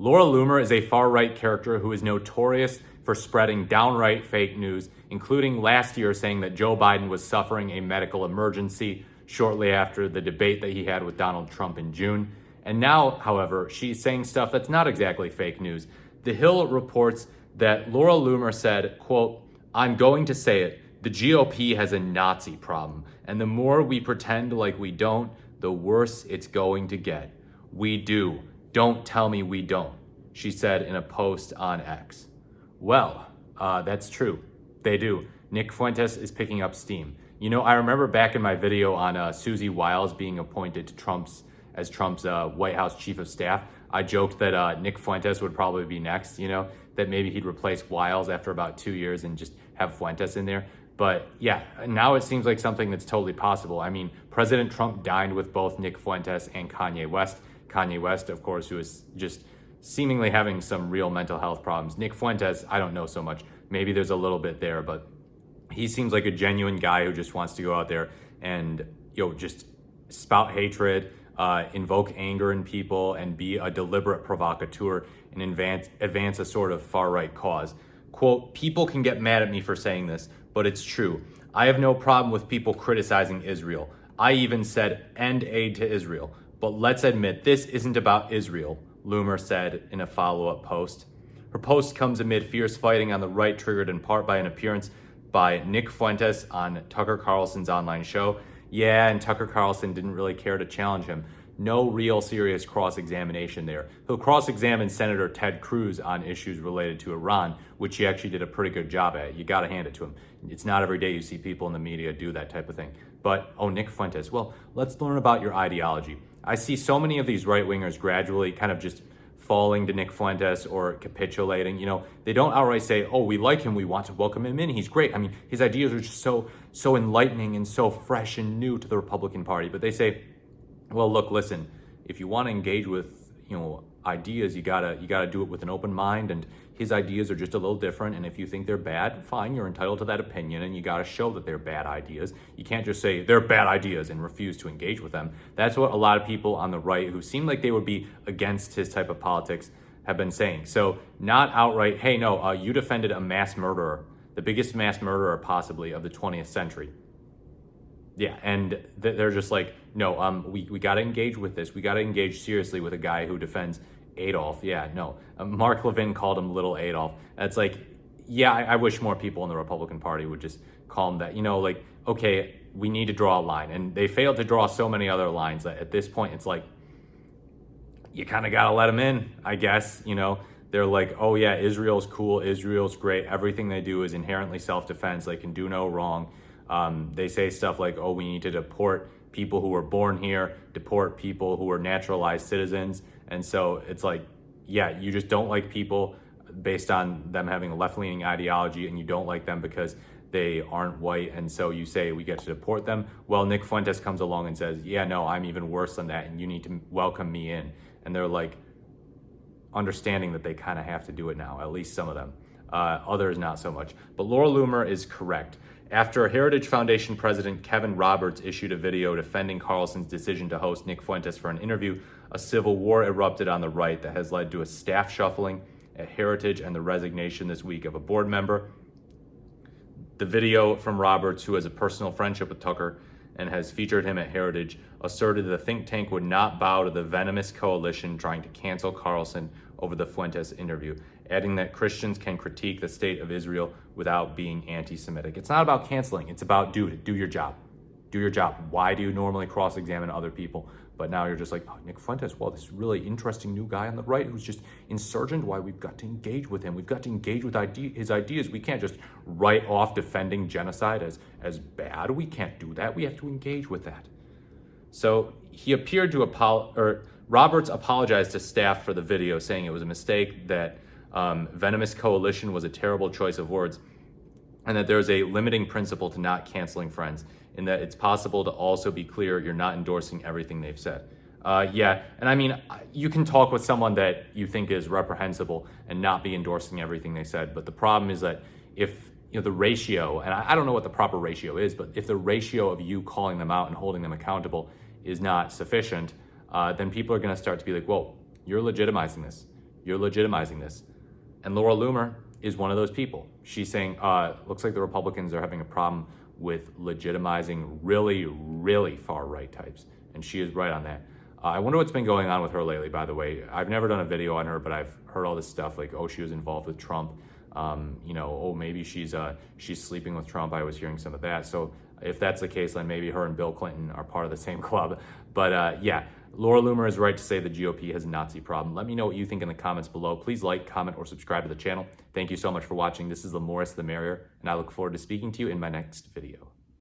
Laura Loomer is a far-right character who is notorious for spreading downright fake news, including last year saying that Joe Biden was suffering a medical emergency shortly after the debate that he had with Donald Trump in June. And now, however, she's saying stuff that's not exactly fake news. The Hill reports that Laura Loomer said, quote, "I'm going to say it, the GOP has a Nazi problem, and the more we pretend like we don't, the worse it's going to get. We do. Don't tell me we don't," she said in a post on X. Well, that's true. They do. Nick Fuentes is picking up steam. You know, I remember back in my video on Susie Wiles being appointed to Trump's White House chief of staff, I joked that Nick Fuentes would probably be next, you know, that maybe he'd replace Wiles after about 2 years and just have Fuentes in there. But yeah, now it seems like something that's totally possible. I mean, President Trump dined with both Nick Fuentes and Kanye West. Kanye West, of course, who is just seemingly having some real mental health problems. Nick Fuentes, I don't know so much. Maybe there's a little bit there, but he seems like a genuine guy who just wants to go out there and, just spout hatred, invoke anger in people, and be a deliberate provocateur and advance a sort of far-right cause. Quote, "People can get mad at me for saying this, but it's true. I have no problem with people criticizing Israel. I even said end aid to Israel. But let's admit this isn't about Israel," Loomer said in a follow-up post. Her post comes amid fierce fighting on the right, triggered in part by an appearance by Nick Fuentes on Tucker Carlson's online show. Yeah, and Tucker Carlson didn't really care to challenge him. No real serious cross-examination there. He'll cross-examine Senator Ted Cruz on issues related to Iran, which he actually did a pretty good job at. You gotta hand it to him. It's not every day you see people in the media do that type of thing. But, Nick Fuentes, well, let's learn about your ideology. I see so many of these right-wingers gradually kind of just falling to Nick Fuentes or capitulating. They don't outright say, "Oh, we like him, we want to welcome him in, he's great." I mean, his ideas are just so enlightening and so fresh and new to the Republican Party. But they say, "Well, look, listen, if you want to engage with, ideas, you gotta do it with an open mind, and his ideas are just a little different, and if you think they're bad, fine, you're entitled to that opinion, and you gotta show that they're bad ideas. You can't just say they're bad ideas and refuse to engage with them." That's what a lot of people on the right who seem like they would be against his type of politics have been saying. So not outright, "Hey, no, you defended a mass murderer, the biggest mass murderer possibly of the 20th century. Yeah, and they're just like, "No, we got to engage with this. We got to engage seriously with a guy who defends Adolf." Yeah, no. Mark Levin called him Little Adolf. It's like, yeah, I wish more people in the Republican Party would just call him that. Okay, we need to draw a line. And they failed to draw so many other lines that at this point, it's like, you kind of got to let them in, I guess. They're like, "Oh yeah, Israel's cool. Israel's great. Everything they do is inherently self-defense. They can do no wrong." They say stuff like, "Oh, we need to deport people who were born here, deport people who are naturalized citizens." And so it's like, yeah, you just don't like people based on them having a left-leaning ideology, and you don't like them because they aren't white, and so you say we get to deport them. Well, Nick Fuentes comes along and says, "Yeah, no, I'm even worse than that, and you need to welcome me in." And they're like, understanding that they kind of have to do it now, at least some of them. Others not so much. But Laura Loomer is correct. After Heritage Foundation President Kevin Roberts issued a video defending Carlson's decision to host Nick Fuentes for an interview, a civil war erupted on the right that has led to a staff shuffling at Heritage and the resignation this week of a board member. The video from Roberts, who has a personal friendship with Tucker and has featured him at Heritage, asserted the think tank would not bow to the venomous coalition trying to cancel Carlson over the Fuentes interview, adding that Christians can critique the state of Israel without being anti-Semitic. It's not about canceling. It's about, do your job. Do your job. Why do you normally cross-examine other people? But now you're just like, "Oh, Nick Fuentes, well, this really interesting new guy on the right who's just insurgent. Why, we've got to engage with him. We've got to engage with his ideas. We can't just write off defending genocide as bad. We can't do that. We have to engage with that." So he appeared to Roberts apologized to staff for the video, saying it was a mistake, that venomous coalition was a terrible choice of words, and that there's a limiting principle to not canceling friends, in that it's possible to also be clear you're not endorsing everything they've said. Yeah, and I mean, you can talk with someone that you think is reprehensible and not be endorsing everything they said, but the problem is that if the ratio, and I don't know what the proper ratio is, but if the ratio of you calling them out and holding them accountable is not sufficient, then people are going to start to be like, "Whoa, you're legitimizing this. You're legitimizing this. And Laura Loomer is one of those people. She's saying, looks like the Republicans are having a problem with legitimizing really, really far right types. And she is right on that. I wonder what's been going on with her lately, by the way. I've never done a video on her, but I've heard all this stuff like, oh, she was involved with Trump. Oh, maybe she's sleeping with Trump. I was hearing some of that. So if that's the case, then maybe her and Bill Clinton are part of the same club. But yeah, Laura Loomer is right to say the GOP has a Nazi problem. Let me know what you think in the comments below. Please like, comment, or subscribe to the channel. Thank you so much for watching. This is the more the merrier, and I look forward to speaking to you in my next video.